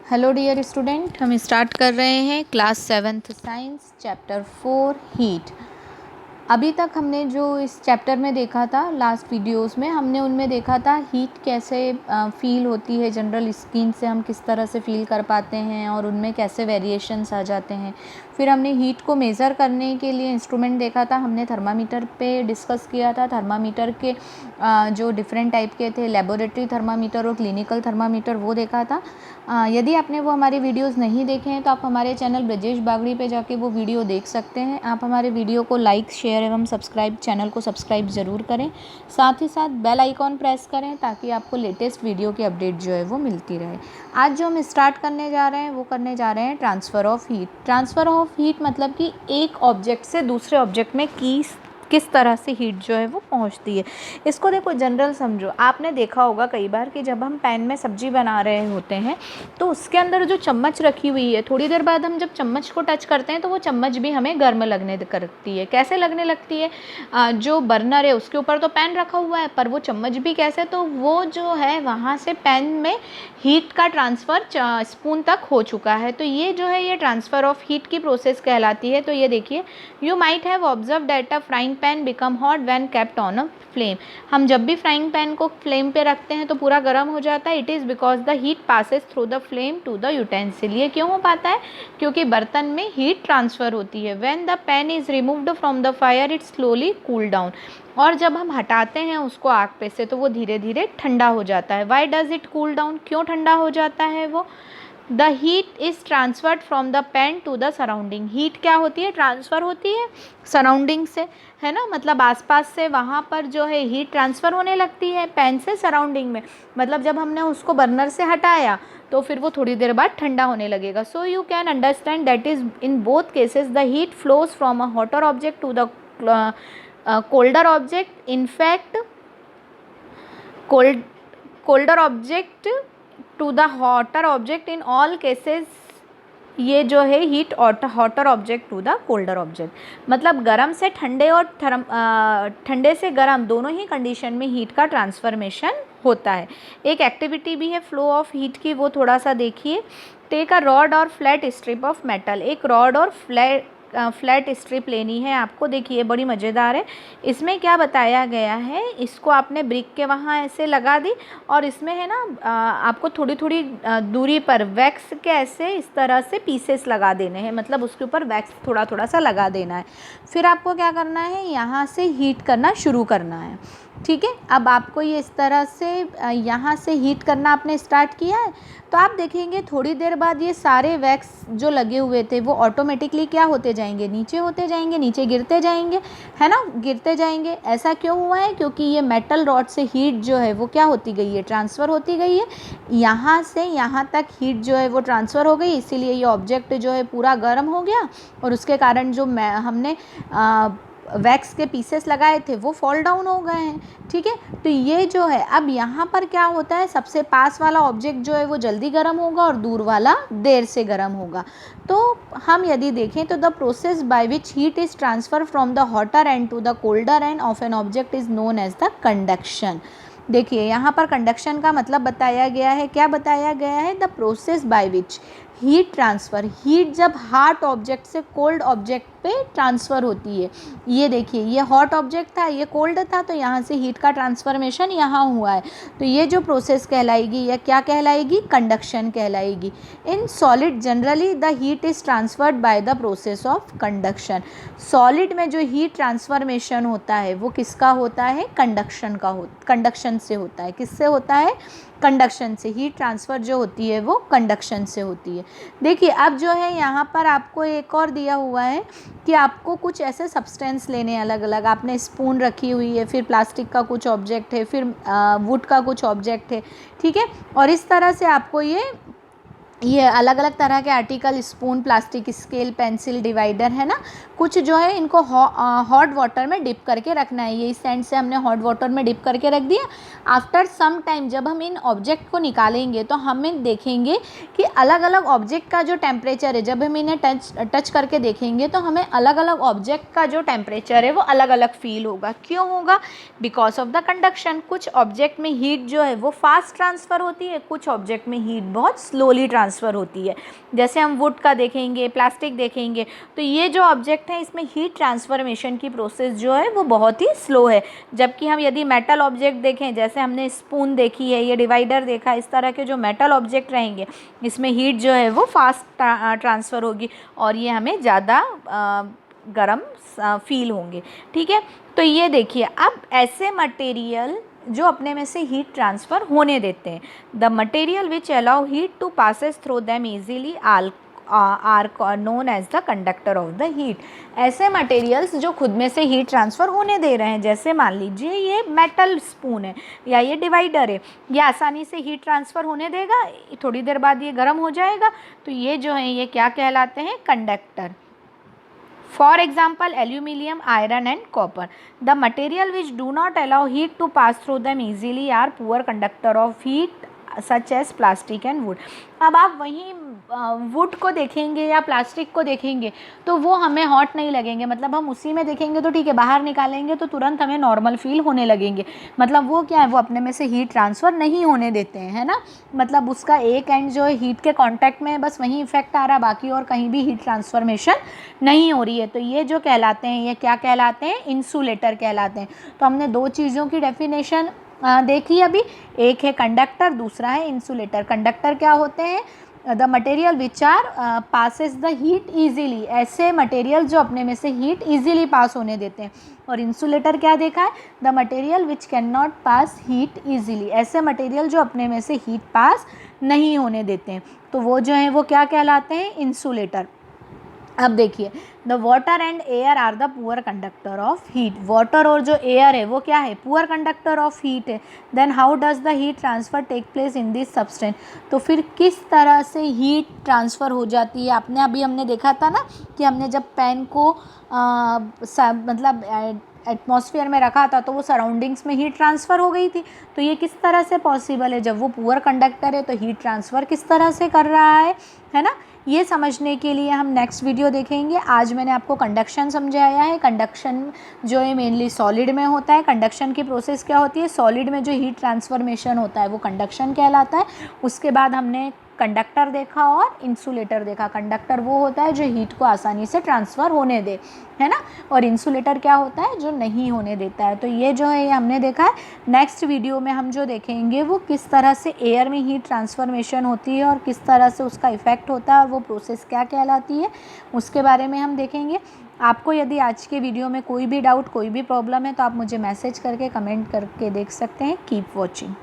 Hello dear student, हम start कर रहे हैं class 7th science chapter 4 heat. अभी तक हमने जो इस चैप्टर में देखा था, लास्ट वीडियोस में हमने उनमें देखा था हीट कैसे फील होती है, जनरल स्किन से हम किस तरह से फील कर पाते हैं और उनमें कैसे वेरिएशंस आ जाते हैं। फिर हमने हीट को मेज़र करने के लिए इंस्ट्रूमेंट देखा था, हमने थर्मामीटर पे डिस्कस किया था। थर्मामीटर के जो डिफरेंट टाइप के थे, लेबोरेटरी थर्मामीटर और क्लिनिकल थर्मामीटर, वो देखा था। यदि आपने वो हमारे वीडियोस नहीं देखे हैं तो आप हमारे चैनल ब्रजेश बागड़ी पे जाके वो वीडियो देख सकते हैं। आप हमारे वीडियो को लाइक, शेयर एवं सब्सक्राइब, चैनल को सब्सक्राइब ज़रूर करें। साथ ही साथ बेल आइकॉन प्रेस करें ताकि आपको लेटेस्ट वीडियो की अपडेट जो है वो मिलती रहे। आज जो हम स्टार्ट करने जा रहे हैं वो करने जा रहे हैं transfer of heat. Transfer of heat मतलब कि एक ऑब्जेक्ट से दूसरे ऑब्जेक्ट में किस तरह से हीट जो है वो पहुंचती है। इसको देखो, जनरल समझो। आपने देखा होगा कई बार कि जब हम पैन में सब्जी बना रहे होते हैं तो उसके अंदर जो चम्मच रखी हुई है, थोड़ी देर बाद हम जब चम्मच को टच करते हैं तो वो चम्मच भी हमें गर्म लगने करती है। कैसे लगने लगती है? जो बर्नर है उसके ऊपर तो पैन रखा हुआ है, पर वो चम्मच भी कैसे, तो वो जो है वहाँ से पैन में हीट का ट्रांसफ़र स्पून तक हो चुका है। तो ये जो है ये ट्रांसफ़र ऑफ हीट की प्रोसेस कहलाती है। तो ये देखिए, you might have observe that a frying pan become hot when kept on a flame. हम जब भी फ्राइंग पैन को फ्लेम पे रखते हैं तो पूरा गर्म हो जाता है। It is because the heat passes through the flame to the utensil. ये क्यों हो पाता है? क्योंकि बर्तन में हीट ट्रांसफ़र होती है। When the pan is removed from the fire it slowly cool down. और जब हम हटाते हैं उसको आग पे से तो वो धीरे धीरे ठंडा हो जाता है। Why does it cool down? क्यों ठंडा हो जाता है वो? The heat is transferred from the pan to the surrounding. Heat क्या होती है? ट्रांसफ़र होती है सराउंडिंग से, है ना। मतलब आसपास से वहाँ पर जो है हीट ट्रांसफ़र होने लगती है पैन से सराउंडिंग में। मतलब जब हमने उसको बर्नर से हटाया तो फिर वो थोड़ी देर बाद ठंडा होने लगेगा। So you can understand that is in both cases the heat flows from a hotter object to the colder object. In fact, colder object to the hotter object. In all cases ये जो है heat hotter object to the colder object. मतलब गर्म से ठंडे और ठंडे से गर्म दोनों ही कंडीशन में हीट का ट्रांसफॉर्मेशन होता है। एक एक्टिविटी भी है फ्लो ऑफ हीट की, वो थोड़ा सा देखिए। टेक अ रॉड और फ्लैट स्ट्रिप ऑफ मेटल। एक रॉड और फ्लैट स्ट्रिप लेनी है आपको। देखिए बड़ी मज़ेदार है। इसमें क्या बताया गया है, इसको आपने ब्रिक के वहाँ ऐसे लगा दी और इसमें है ना आपको थोड़ी थोड़ी दूरी पर वैक्स के ऐसे इस तरह से पीसेस लगा देने हैं। मतलब उसके ऊपर वैक्स थोड़ा थोड़ा सा लगा देना है। फिर आपको क्या करना है, यहाँ से हीट करना शुरू करना है। ठीक है, अब आपको ये इस तरह से यहाँ से हीट करना आपने स्टार्ट किया है तो आप देखेंगे थोड़ी देर बाद ये सारे वैक्स जो लगे हुए थे वो ऑटोमेटिकली क्या होते जाएंगे, नीचे होते जाएंगे, नीचे गिरते जाएंगे, है ना, गिरते जाएंगे। ऐसा क्यों हुआ है? क्योंकि ये मेटल रॉड से हीट जो है वो क्या होती गई है, ट्रांसफ़र होती गई है। यहाँ से यहाँ तक हीट जो है वो ट्रांसफ़र हो गई, इसीलिए ये ऑब्जेक्ट जो है पूरा गर्म हो गया और उसके कारण जो हमने वैक्स के पीसेस लगाए थे वो फॉल डाउन हो गए हैं। ठीक है, तो ये जो है अब यहाँ पर क्या होता है, सबसे पास वाला ऑब्जेक्ट जो है वो जल्दी गर्म होगा और दूर वाला देर से गर्म होगा। तो हम यदि देखें तो the process by which heat is transfer from the hotter end to the colder end of an object is known as the conduction. देखिए यहाँ पर कंडक्शन का मतलब बताया गया है। क्या बताया गया है? The process by which heat transfer. Heat जब हॉट ऑब्जेक्ट से कोल्ड ऑब्जेक्ट पे ट्रांसफ़र होती है। ये देखिए, ये हॉट ऑब्जेक्ट था, ये कोल्ड था, तो यहाँ से हीट का ट्रांसफॉर्मेशन यहाँ हुआ है। तो ये जो प्रोसेस कहलाएगी या क्या कहलाएगी, कंडक्शन कहलाएगी। In solid generally the heat is transferred by the process of conduction. Solid में जो हीट ट्रांसफॉर्मेशन होता है वो किसका होता है, कंडक्शन से होता है। किससे होता है? कंडक्शन से। हीट ट्रांसफ़र जो होती है वो कंडक्शन से होती है। देखिए अब जो है यहाँ पर आपको एक और दिया हुआ है कि आपको कुछ ऐसे सब्सटेंस लेने अलग अलग। आपने स्पून रखी हुई है, फिर प्लास्टिक का कुछ ऑब्जेक्ट है, फिर वुड का कुछ ऑब्जेक्ट है। ठीक है, और इस तरह से आपको ये अलग अलग तरह के article, spoon, plastic scale, pencil, divider, है ना, कुछ जो है इनको हॉट वाटर में डिप करके रखना है। ये इस सेंड से हमने हॉट वाटर में डिप करके रख दिया। आफ्टर सम टाइम जब हम इन ऑब्जेक्ट को निकालेंगे तो हमें देखेंगे कि अलग अलग ऑब्जेक्ट का जो टेम्परेचर है, जब हम इन्हें टच करके देखेंगे तो हमें अलग अलग ऑब्जेक्ट का जो टेम्परेचर है वो अलग अलग फील होगा। क्यों होगा? Because of the conduction. कुछ ऑब्जेक्ट में हीट जो है वो फास्ट ट्रांसफ़र होती है, कुछ ऑब्जेक्ट में हीट बहुत स्लोली ट्रांसफ़र होती है। जैसे हम वुड का देखेंगे, प्लास्टिक देखेंगे, तो ये जो ऑब्जेक्ट हैं इसमें हीट ट्रांसफॉर्मेशन की प्रोसेस जो है वो बहुत ही स्लो है। जबकि हम यदि मेटल ऑब्जेक्ट देखें, जैसे हमने स्पून देखी है, ये डिवाइडर देखा, इस तरह के जो मेटल ऑब्जेक्ट रहेंगे इसमें हीट जो है वो फास्ट ट्रांसफ़र होगी और ये हमें ज़्यादा गर्म फील होंगे। ठीक है, तो ये देखिए, अब ऐसे मटेरियल जो अपने में से हीट ट्रांसफ़र होने देते हैं, the material which allow heat to passes through them easily are known as the conductor of the heat. ऐसे मटेरियल्स जो खुद में से हीट ट्रांसफ़र होने दे रहे हैं, जैसे मान लीजिए ये मेटल स्पून है या ये डिवाइडर है, ये आसानी से हीट ट्रांसफ़र होने देगा, थोड़ी देर बाद ये गर्म हो जाएगा, तो ये जो है ये क्या कहलाते हैं, conductor. For example, aluminium, iron and copper. The material which do not allow heat to pass through them easily are poor conductor of heat such as plastic and wood. अब आप वहीं वुड को देखेंगे या प्लास्टिक को देखेंगे तो वो हमें हॉट नहीं लगेंगे, मतलब हम उसी में देखेंगे तो ठीक है, बाहर निकालेंगे तो तुरंत हमें नॉर्मल फील होने लगेंगे। मतलब वो क्या है, वो अपने में से हीट ट्रांसफ़र नहीं होने देते हैं, है ना। मतलब उसका एक एंड जो है हीट के कांटेक्ट में, बस वहीं इफेक्ट आ रहा, बाकी और कहीं भी हीट ट्रांसफॉर्मेशन नहीं हो रही है। तो ये जो कहलाते हैं, ये क्या कहलाते हैं, इंसुलेटर कहलाते हैं। तो हमने दो चीज़ों की डेफिनेशन देखी अभी, एक है कंडक्टर, दूसरा है इंसुलेटर। कंडक्टर क्या होते हैं, the material which are passes the heat easily, ऐसे मटेरियल जो अपने में से हीट ईजीली पास होने देते हैं। और इंसुलेटर क्या देखा है, the material which can not pass heat easily, ऐसे मटेरियल जो अपने में से हीट पास नहीं होने देते हैं, तो वो जो है वो क्या कहलाते हैं, इंसुलेटर। अब देखिए, the water and air are the poor conductor of heat. Water और जो एयर है वो क्या है, पुअर कंडक्टर ऑफ हीट है। Then how does the heat transfer take place in this substance. तो फिर किस तरह से हीट ट्रांसफ़र हो जाती है, आपने अभी हमने देखा था ना कि हमने जब पेन को मतलब एटमॉस्फेयर में रखा था तो वो सराउंडिंग्स में हीट ट्रांसफ़र हो गई थी। तो ये किस तरह से पॉसिबल है, जब वो पुअर कंडक्टर है तो हीट ट्रांसफ़र किस तरह से कर रहा है ना। ये समझने के लिए हम नेक्स्ट वीडियो देखेंगे। आज मैंने आपको कंडक्शन समझाया है। कंडक्शन जो है मेनली सॉलिड में होता है। कंडक्शन की प्रोसेस क्या होती है, सॉलिड में जो हीट ट्रांसफॉर्मेशन होता है वो कंडक्शन कहलाता है। उसके बाद हमने कंडक्टर देखा और इंसुलेटर देखा। कंडक्टर वो होता है जो हीट को आसानी से ट्रांसफ़र होने दे, है ना, और इंसुलेटर क्या होता है, जो नहीं होने देता है। तो ये जो है ये हमने देखा है। नेक्स्ट वीडियो में हम जो देखेंगे वो किस तरह से एयर में हीट ट्रांसफॉर्मेशन होती है और किस तरह से उसका इफ़ेक्ट होता है और वो प्रोसेस क्या कहलाती है, उसके बारे में हम देखेंगे। आपको यदि आज के वीडियो में कोई भी डाउट, कोई भी प्रॉब्लम है तो आप मुझे मैसेज करके, कमेंट करके देख सकते हैं। Keep watching.